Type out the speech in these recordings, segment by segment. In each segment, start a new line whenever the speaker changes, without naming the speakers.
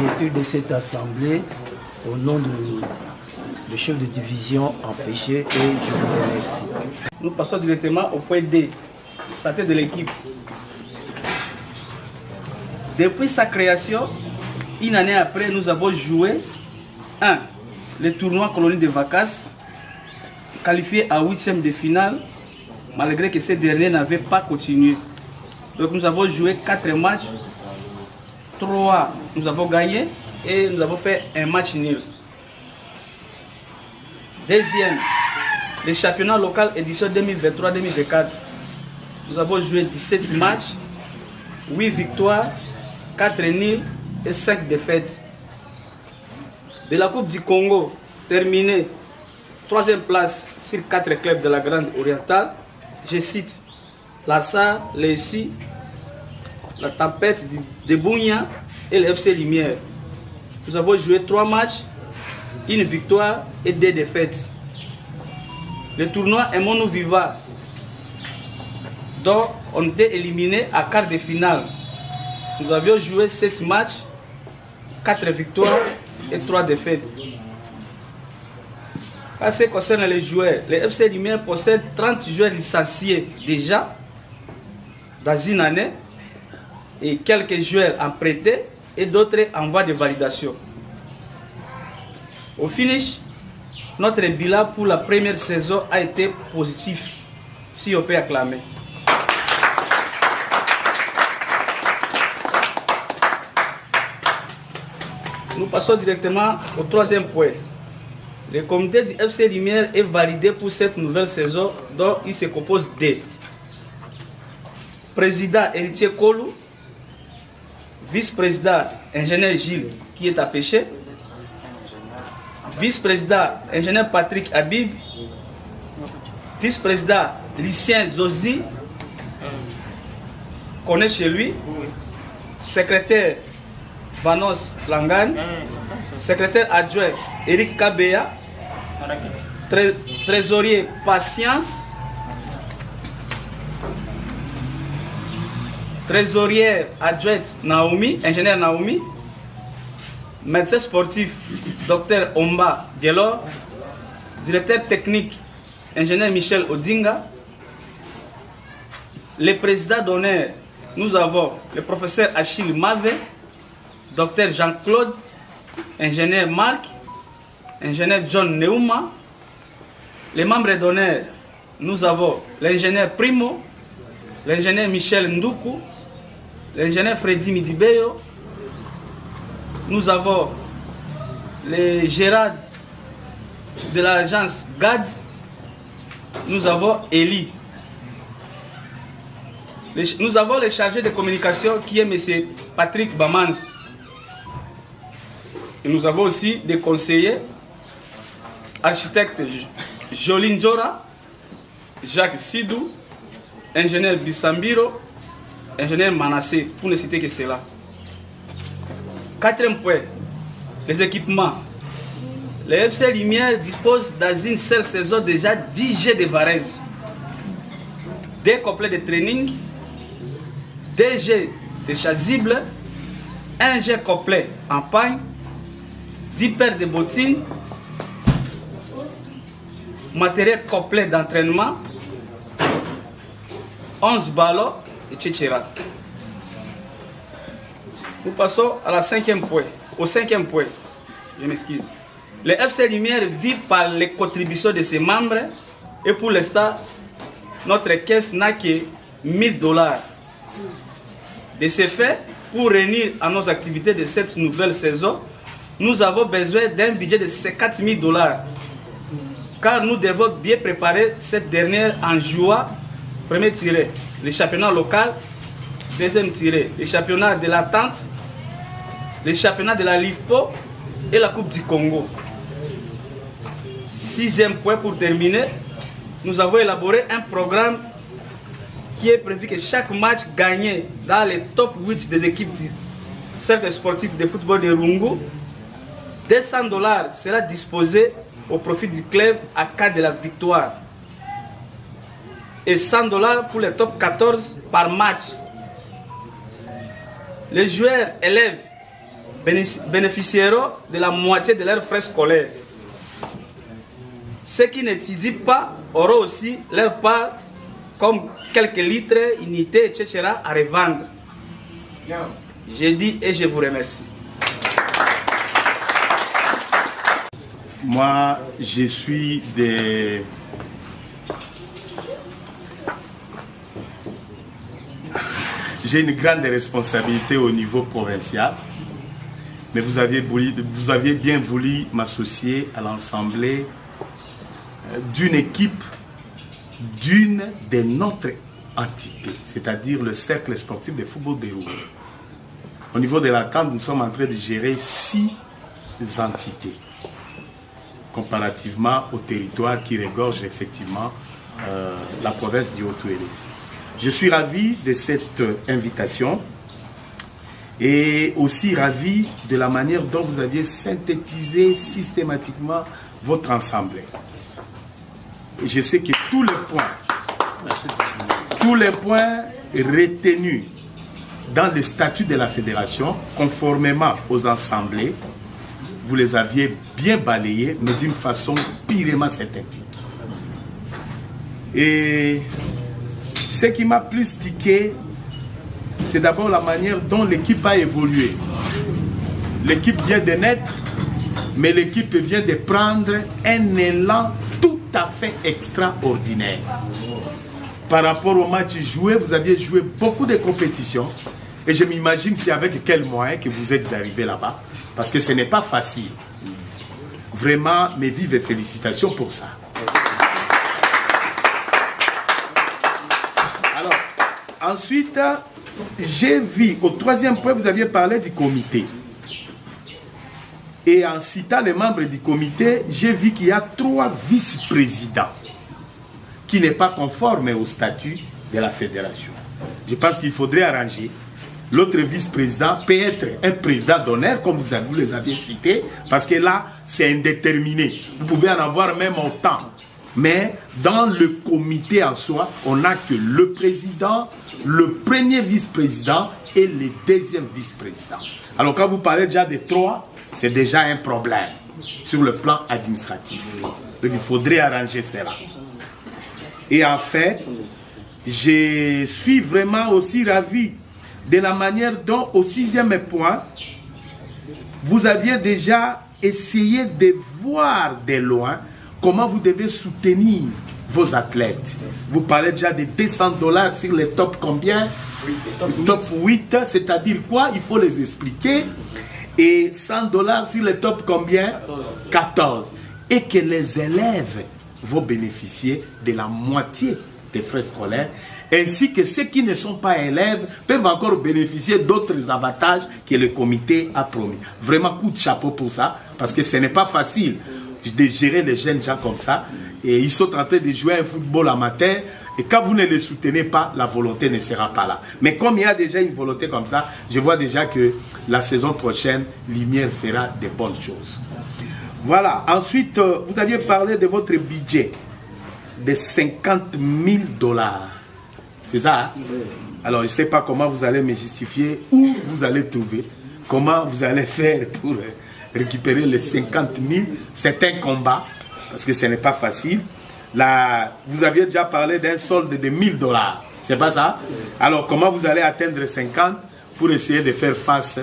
l'ouverture de cette assemblée au nom du chef de division empêché et je vous remercie.
Nous passons directement au point D, santé de l'équipe. Depuis sa création, une année après, nous avons joué le tournoi Colonie de Vacances, qualifié à 8e de finale, malgré que ces derniers n'avaient pas continué. Donc nous avons joué 4 matchs, 3 nous avons gagné et nous avons fait un match nul. Deuxième, le championnat local édition 2023-2024. Nous avons joué 17 matchs, 8 victoires, 4 nuls et 5 défaites. De la Coupe du Congo, terminé 3e place sur 4 clubs de la Grande Orientale. Je cite Lassa, Lessi, la Tempête de Bounia et le FC Lumière. Nous avons joué 3 matchs, 1 victoire et 2 défaites. Le tournoi est Mono Viva, dont on était éliminé à quart de finale. Nous avions joué 7 matchs, 4 victoires et 3 défaites. En ce qui concerne les joueurs, le FC Lumière possède 30 joueurs licenciés déjà dans une année et quelques joueurs en prêté et d'autres en voie de validation. Au finish, notre bilan pour la première saison a été positif, si on peut acclamer. Nous passons directement au 3e point. Le comité du FC Lumière est validé pour cette nouvelle saison dont il se compose de président Héritier Kolou, vice-président ingénieur Gilles qui est à Pêcher, vice-président ingénieur Patrick Habib, vice-président Lucien Zozi, connaît chez lui, secrétaire Vanos Langan, secrétaire adjoint Eric Kabea, trésorier Patience, trésorière adjointe Naomi, ingénieur Naomi, médecin sportif Dr Omba Gelor, directeur technique ingénieur Michel Odinga. Les présidents d'honneur, nous avons le professeur Achille Mave, Dr Jean-Claude, ingénieur Marc, ingénieur John Neuma. Les membres d'honneur, nous avons l'ingénieur Primo, l'ingénieur Michel Ndoukou, l'ingénieur Freddy Midibeyo. Nous avons les gérants de l'agence GAD. Nous avons Eli. Nous avons le chargé de communication qui est M. Patrick Bamans. Et nous avons aussi des conseillers, architecte Jolin Jora, Jacques Sidou, ingénieur Bissambiro, ingénieur Manassé, pour ne citer que cela. 4e point, les équipements. Le FC Lumière dispose dans une seule saison déjà 10 jets de varèse, 2 complets de training, 2 jets de chasubles, 1 jet complet en pagne, 10 paires de bottines, matériel complet d'entraînement, 11 ballons, etc. Nous passons à la 5e point, au 5e point. Je m'excuse. Le FC Lumière vit par les contributions de ses membres et pour l'instant, notre caisse n'a que $1000. De ce fait, pour réunir à nos activités de cette nouvelle saison, nous avons besoin d'un budget de $50 000 car nous devons bien préparer cette dernière en jouant, premier tiré, le championnat local, deuxième tiré, le championnat de l'attente, le championnat de la LIFPO et la Coupe du Congo. 6e point pour terminer, nous avons élaboré un programme qui est prévu que chaque match gagné dans les top 8 des équipes du cercle sportif de football de Rungu, $200 sera disposé au profit du club à cas de la victoire et $100 pour les top 14 par match. Les joueurs élèves bénéficieront de la moitié de leurs frais scolaires. Ceux qui n'étudient pas auront aussi leur part, comme quelques litres, unités, etc. à revendre. J'ai dit et je vous remercie.
Moi, je suis des... J'ai une grande responsabilité au niveau provincial, mais vous aviez bien voulu m'associer à l'assemblée d'une équipe d'une de notre entité, c'est-à-dire le cercle sportif de football de Roubaix. Au niveau de la CAN, nous sommes en train de gérer 6 entités, comparativement au territoire qui regorge effectivement la province du Haut-Touélé. Je suis ravi de cette invitation et aussi ravi de la manière dont vous aviez synthétisé systématiquement votre assemblée. Et je sais que tous les points retenus dans le statut de la fédération, conformément aux assemblées, vous les aviez bien balayés, mais d'une façon purement synthétique. Et ce qui m'a plus tiqué, c'est d'abord la manière dont l'équipe a évolué. L'équipe vient de naître, mais l'équipe vient de prendre un élan tout à fait extraordinaire. Par rapport au match joué, vous aviez joué beaucoup de compétitions. Et je m'imagine c'est avec quels moyens que vous êtes arrivé là-bas. Parce que ce n'est pas facile. Vraiment, mes vives félicitations pour ça. Alors, ensuite, j'ai vu, au 3e point, vous aviez parlé du comité. Et en citant les membres du comité, j'ai vu qu'il y a 3 vice-présidents qui n'est pas conforme au statut de la fédération. Je pense qu'il faudrait arranger. L'autre vice-président peut être un président d'honneur, comme vous les aviez cités, parce que là, c'est indéterminé. Vous pouvez en avoir même autant. Mais dans le comité en soi, on n'a que le président, le premier vice-président et le 2e vice-président. Alors quand vous parlez déjà des 3, c'est déjà un problème sur le plan administratif. Donc il faudrait arranger cela. Et enfin, je suis vraiment aussi ravi de la manière dont, au 6e point, vous aviez déjà essayé de voir de loin comment vous devez soutenir vos athlètes. Vous parlez déjà de $200 sur les top combien? Top 8, c'est-à-dire quoi? Il faut les expliquer. Et $100 sur les top combien? 14. Et que les élèves vont bénéficier de la moitié des frais scolaires, ainsi que ceux qui ne sont pas élèves peuvent encore bénéficier d'autres avantages que le comité a promis. Vraiment coup de chapeau pour ça, parce que ce n'est pas facile de gérer les jeunes gens comme ça. Et ils sont en train de jouer un football amateur, et quand vous ne les soutenez pas, la volonté ne sera pas là. Mais comme il y a déjà une volonté comme ça, je vois déjà que la saison prochaine, Lumière fera de bonnes choses. Voilà. Ensuite, vous aviez parlé de votre budget de $50 000. C'est ça, hein? Alors, je ne sais pas comment vous allez me justifier, où vous allez trouver, comment vous allez faire pour récupérer les 50 000. C'est un combat, parce que ce n'est pas facile. Là, vous aviez déjà parlé d'un solde de $1000. C'est pas ça? Alors, comment vous allez atteindre 50 pour essayer de faire face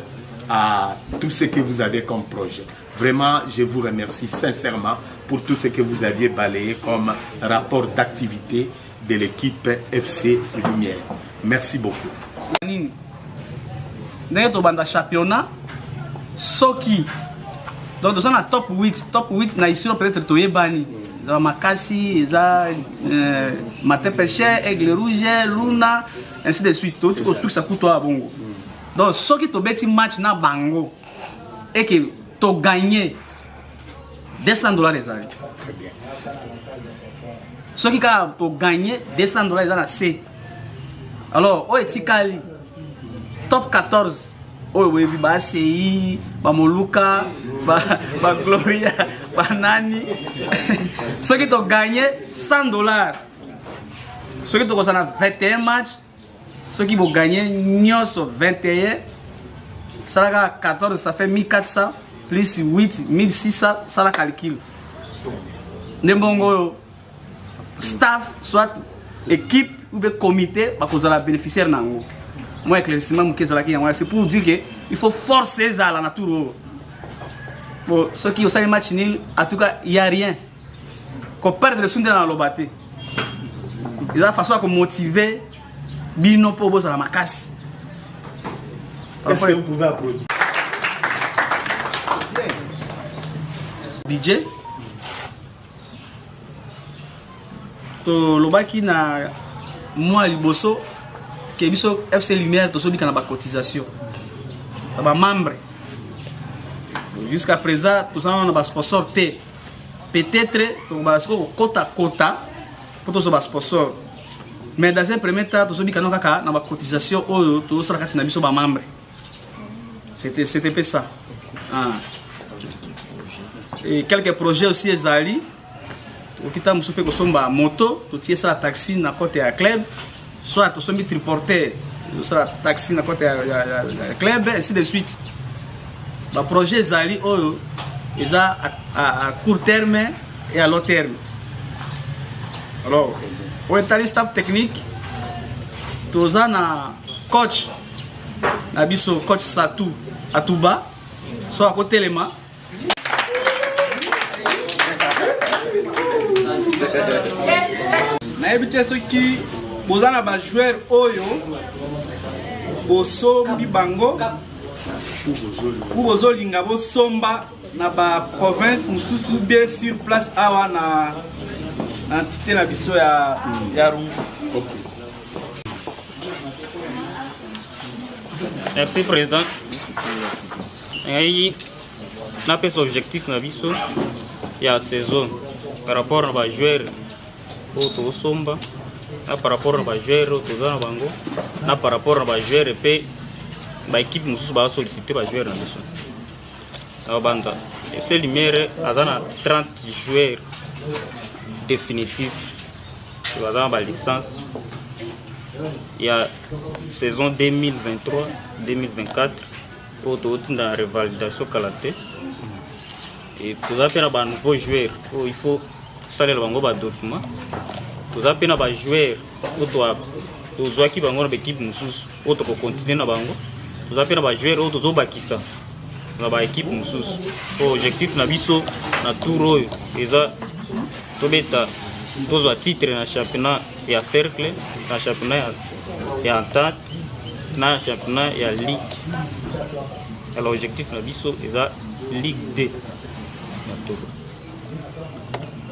à tout ce que vous avez comme projet? Vraiment, je vous remercie sincèrement pour tout ce que vous aviez balayé comme rapport d'activité de l'équipe FC Lumière. Merci beaucoup.
Dans le championnat, Soki, donc dans la top 8, na ici peut-être Toyebani, dans Makassi, Matin Pêché, Aigle Rouge, Luna, ainsi de suite. Tout au succès pour toi à Bongo. Donc, Soki to beti match na Bango et que tu as gagné $200 les années.
Très bien.
Ceux qui ont gagné $200 les années. Alors, au Etikali, top 14, oui, bah CI, bah Moluka, bah Gloria, bah Nani. Ceux qui ont gagné $100. Ceux qui ont 21 matchs, ceux qui vont gagner 21. ça 14, ça fait 1400, plus 8, 1600, ça la calcule. Nembongo staff, soit équipe ou bien comité, parce que la bénéficiaire nango. Moi, éclaircissement, c'est pour dire qu'il faut forcer ça à la nature. Pour ceux qui ont ça, match nul, en tout cas, il n'y a rien. Qu'on perde le soutien dans le bâti. Ils ont la façon de motiver, bino pour bosser à la macasse.
Est-ce que vous pouvez applaudir?
Budget. To lobaki na moi liboso ke biso FC Lumière to sobika na ba cotisation. Ba membre. Jusqu'à présent, tout ça on a ba sponsor T. Peut-être to ba quota pour to so ba sponsor. Mais dans un premier temps, to sobika no kaka na ba cotisation o to sala kati na biso ba membre. C'était pas ça. Ah. Et quelques projets aussi ezali. Okita musupe ko somba moto, to tie ça taxi na côté ya club, soit to sombi triporter, ça taxi na côté ya club et ainsi de suite. Ba projet ezali oyo eza à court terme et à long terme. Alors, au état staff technique, toza na coach na biso coach Satou Atuba, soit à côté lema. Na ebite soki bozana ba joueur oyo bosombi bango ou bozolinga bosomba na ba province mususu bien sur place awa na entité na biso ya Rungu.
Merci président. Et na pes objectif na biso ya saison par rapport à les joueurs au Somba, par rapport à les joueurs au Tozana Bango, par rapport à les joueurs et l'équipe nous a sollicité les joueurs. C'est Lumière a 30 joueurs définitifs qui ont la licence. Il y a saison 2023-2024 pour la revalidation Kalaté. Et vous avez un nouveau joueur, il faut saler le bango document. Vous avez un joueur, vous avez un équipe musus, autre pour continuer na bango. Vous avez un joueur, autre bakisa, na équipe musus. Objectif na biso na tour et ça, tobeta, tous à titre na championnat et à cercle, na championnat et à entente, na championnat et à ligue. Alors l'objectif na biso est la Ligue 2.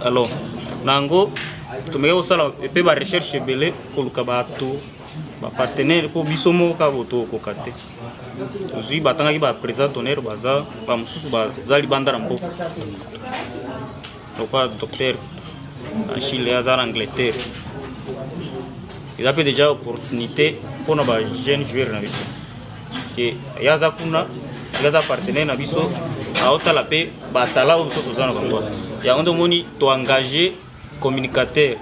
Alors, nango, tu me aussi la recherche belé pour le kabato, ba partenaire pour bisomo kaboto kokate. Aussi batanga ki ba président tonnerre baza, ba mususu baza libanda rambo. Donc docteur Achille Azar Angleterre. Il a déjà opportunité pour nos jeunes joueurs na biso. Que yaza kuna, yaza partenaire na biso. Aota la paix, batala ou nous sommes en il y a un demoni to engager communicateur.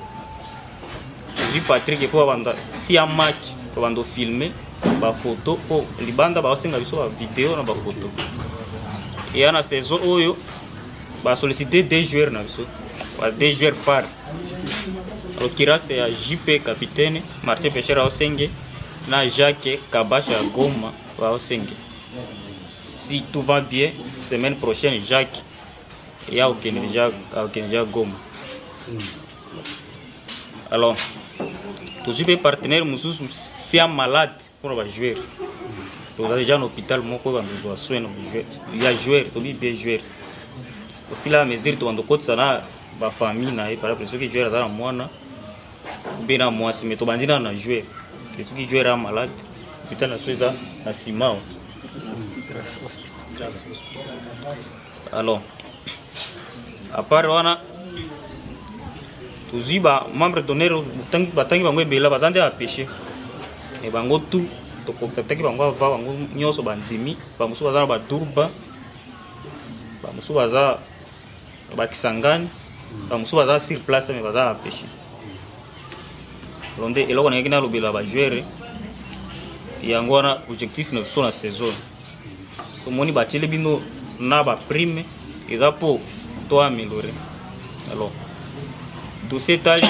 Je Patrick et pour vendre si un match pour vendre filmer, ba photo pour les bandes ba osenga biso ba vidéo na ba photo. Et à la saison oyo ba solliciter des joueurs na biso, des joueurs phares. Alors qui reste c'est JP capitaine, Martin Pechera Osenge, na Jacques Kabasha Goma ba Osenge. Si tout va bien, semaine prochaine, Jacques, il y a aucun déjà gomme. Alors, tous les partenaires, nous sommes malades pour les joueurs. Nous avons déjà un hôpital, nous avons besoin de soins. Il y a des joueurs, il y a des joueurs. Au fil et à mesure, nous avons des familles, par exemple, ceux qui jouent dans le mois, bien dans le mois, mais nous avons des joueurs. Ceux qui jouent sont malades, l'hôpital est Simao. Alors, à part wana, tous les membres d'honneur, batangi bango ebela bazande a pêcher. Et bango tout, to contacter bango va bango nyoso bandimi, bango so bazana ba durba, bango so baza ba kisangani, bango so baza sur place mais baza a pêcher. Londe eloko na ngina lobela ba joueur. Et yango wana objectif na biso na saison. tomoni batieli bino na baprime eza mpo toaméliorer. Alors dossier tali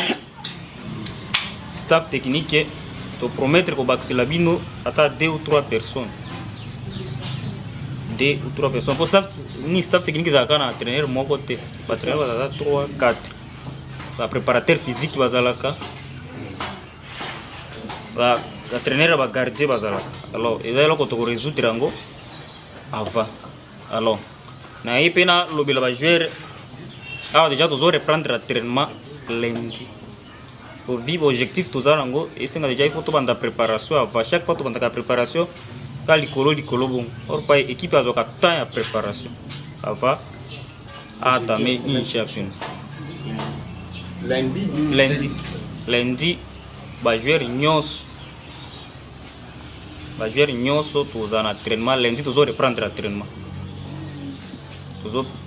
staff technique topromettre kobakisela bino ata 2 ou 3 personnes. 2 ou 3 personnes. Pour staff technique ezalaka na entraîneur moko te, baentraîneur bazalaka 3 4, bapréparateur physique bazalaka, baentraîneur bagardien bazalaka. Alors eza eloko tokorésoudre yango avant. Alors na ye mpe na lobela bajoueur awa déjà tozo reprendre entraînement lundi. Pour vivre objectif toza nango esenga déjà il faut tobanda préparation avant. Chaque fois tobandaka préparation ka likolo bon. Or pas équipe azoka temps ya préparation avant atamer une champion. Lundi bajoueur nyonso toza na entraînement. Lundi tozo reprendre entraînement.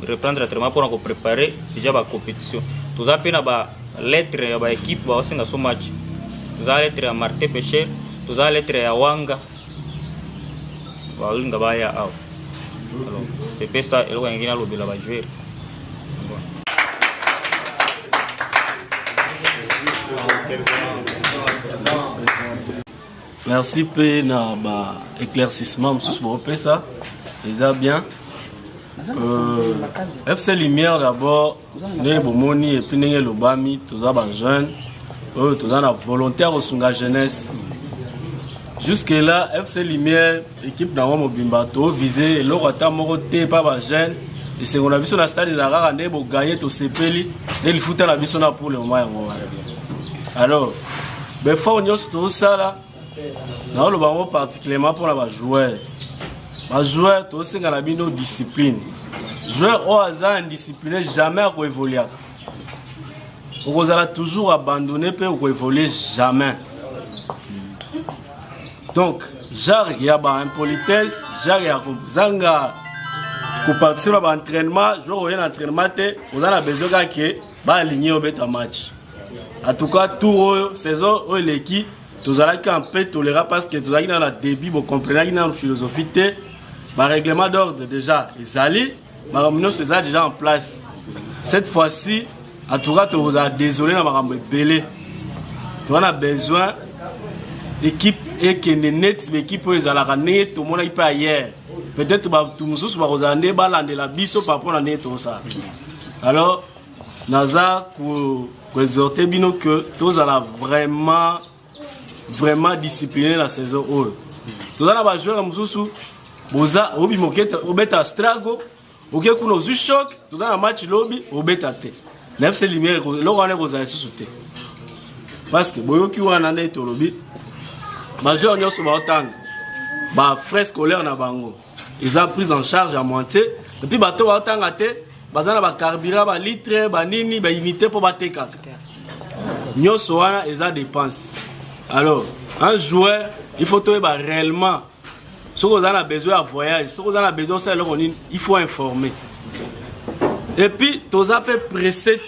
Reprendre l'entraînement pour préparer déjà la compétition. Tout ça pe na ba lettre ya ba équipe ba osenga so match. Tout ça lettre ya Martin Pécher, tout ça lettre ya Wanga. Ba linga ba ya aw. Alors, c'est pas ça eloko ngina lobela ba jouer.
Merci pe na ba éclaircissement monsieur Bopesa. Ils bien. FC Lumière d'abord, nous bomoni et puis nous lobami, tous les jeunes, tous les volontaires au Sunga jeunesse. Jusque là, FC Lumière, équipe dans Mobimba, tout visé, l'orata moroté pas les jeunes. Et c'est qu'on a vu sur la stade des Arabes, on a gagné tout ce pays, et il fout à la vision pour le moment. Alors, mais faut nous tout ça là, nous le ballon particulièrement pour les joueurs. Les joueurs, tous ces gars ont discipline. Les joueurs au hasard indisciplinés, jamais à évoluer. Vous allez toujours abandonner pour évoluer jamais. Donc, il y a une impolitesse, il y a pour participer à l'entraînement, jouer à l'entraînement, vous avez besoin de aligner au match. En tout cas, toute saison, l'équipe, vous allez un peu tolérer parce que vous avez dans le début, vous comprenez dans la philosophie. Le règlement d'ordre déjà est allé, mais c'est déjà en place. Cette fois-ci, en tout cas, vous êtes désolé, vous avez besoin d'équipe et que net l'équipe est à la ramener, tout le monde est pas hier. Peut-être que tout le monde est la biso par rapport à tout ça. Alors, Naza pour exhorter bino que tous allons vraiment discipliner la saison. Tous allons jouer à Moussou. Boza obi moketa obeta strago oké kuno zu choc tout dans le match lobby obeta te neuf c'est lumière lo wana boza susute parce que boyo ki wana na to lobby ba joueur nyoso ba otanga ba frais scolaire na bango ils ont pris en charge à moitié et puis bato ba otanga te bazana ba carburant ba litre ba nini ba unité pour bateka nyoso wana ils ont dépense. Alors un joueur il faut trouver réellement. Si vous avez besoin de voyage, si vous avez besoin de ça, il faut informer. Et puis, vous avez pressé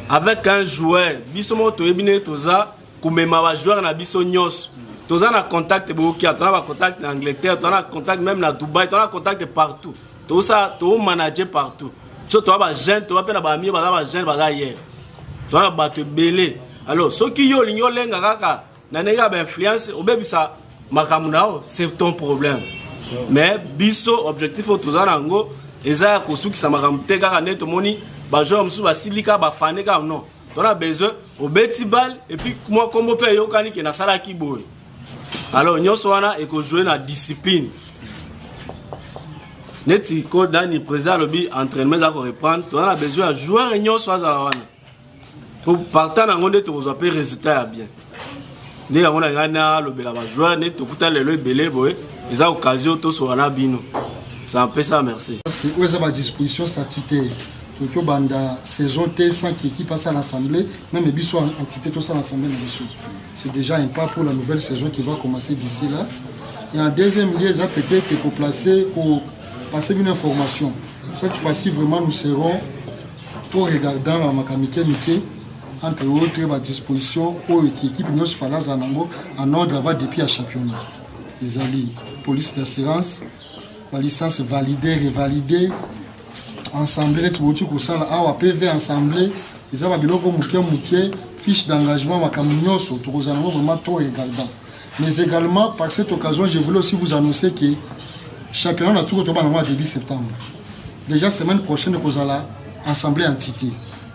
avec un joueur. Bisomo to ebine toza kumema joueur na biso nyos. Toza na contact bokia, toza na contact en Angleterre, toza na contact même na Dubaï, toza na contact partout. Toza to manager partout. So to ba jeune, to ba ba mi ba jeune ba hier. Toza ba te belé. Alors, ceux qui yo linyo lenga kaka na nega ba influence obebisa makamuna c'est ton problème. Mais biso objectif au toza nango eza kosuki sa makamute kaka neto moni ba joueur musu ba silika ba faneka non. On a besoin au beti bal et puis moi comme peut yo kani ke na sala ki boy. Alors nyonso wana e ko jouer na discipline. Neti ko dani président lobby entraînement za ko reprendre, on a besoin de joueur nyonso za wana. Pour partant na ngonde to zo pe résultat bien. Né on a gagné le bela ba joueur net to kuta le belé boy, ils a occasion to so wana bino. Ça en fait ça merci.
Parce que vous avez à disposition statutaire. Donc banda saison T5 qui passe à l'Assemblée, même les bisous entité tout ça à l'Assemblée. C'est déjà un pas pour la nouvelle saison qui va commencer d'ici là. Et en deuxième lieu, ils ont peut-être pour passer une information. Cette fois-ci, vraiment, nous serons tout regardant la Makamike Mike, entre autres, à disposition pour l'équipe de Falaz en ordre avant depuis un championnat. Ils ont dit police d'assurance, la licence validée, revalidée, ensemble, PV ensemble, ils ont fiche d'engagement, vraiment trop également. Mais également, par cette occasion, je voulais aussi vous annoncer que le championnat a tout retourné début septembre. Déjà, semaine prochaine, nous allons assembler entité.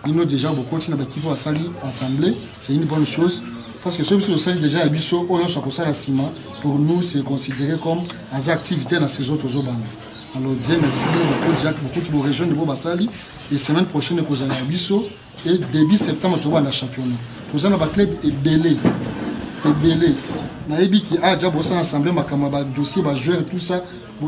Nous avons déjà beaucoup de l'équipe à salir assemblée, c'est une bonne chose. Parce que ceux qui sont déjà à Bisso, pour nous, c'est considéré comme des activités dans la saison de Zobana. Alors, Dieu merci beaucoup de régions de Bobassali. Et semaine prochaine, nous allons à Bisso. Et début septembre, nous allons à championnat. Nous allons à club Ebélé. Ebélé. Naïbi qui a déjà bossé ensemble, ma dossier, ma joueur, tout ça.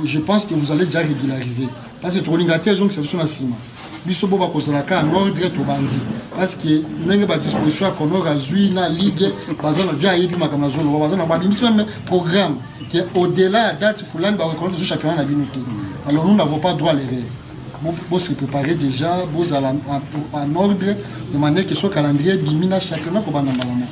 Je pense que vous allez déjà régulariser. Parce que les Lingatés, donc, c'est sur la cima. Biso boba kozalaka en ordre to bandi parce que n'engue ba disposition qu'on aura joué na ligue bazana via yebi makama zolo bazana ba bimisme même programme qui au-delà date fulani ba reconnaître le championnat na binuté. Alors nous n'avons pas droit à l'erreur. Vous se préparer déjà, vous allez en ordre de manière que ce calendrier bimina chacun ko bana malama.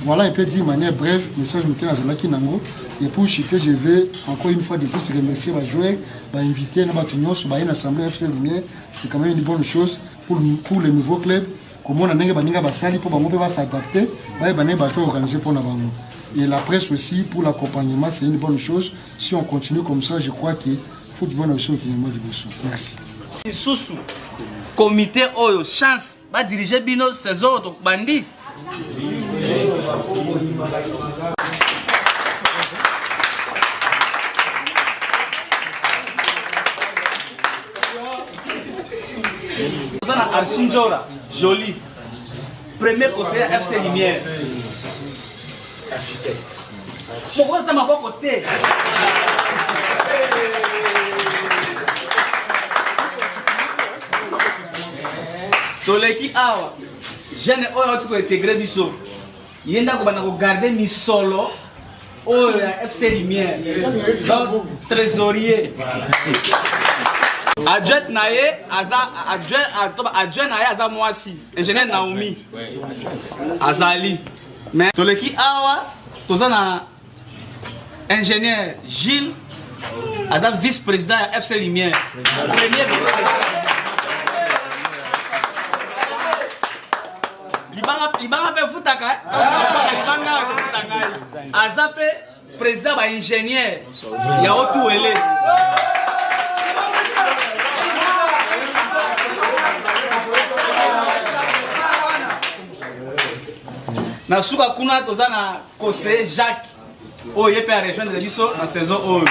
Voilà un peu dit de manière brève message muté na zalaki nango. Et pour chiffrer, je vais encore une fois de plus remercier les joueurs, inviter les bâtiments sur une assemblée FC Lumière. C'est quand même une bonne chose pour les nouveaux clubs. Comment on a s'adapter, organiser pour nous. Et la presse aussi, pour l'accompagnement, c'est une bonne chose. Si on continue comme ça, je crois que le football est aussi au du Bosso. Merci.
Sous comité Oyo, chance, va diriger Bino saison de Bandi. Archinjora, joli. Premier conseiller FC Lumière.
Architecte.
Pourquoi tu m'as pas côté? Toleki awa. Jeune oyo tu ko intégrer biso. Yenda ko bana ko garder mi solo. Oyo FC Lumière. Donc trésorier. Adjoint Naye, adjoint Naye, Aza Moasi, ingénieur Naomi, Azali. Mais Toleki Awa, Tozana ingénieur Gilles, Aza vice-président FC Lumière. Premier vice-président. Libanga pe futaka, Aza pe président ba ingénieur, ya Otuele. Na suka kuna tozana conseiller Jacques oyo pe a rejoindre biso na saison 1.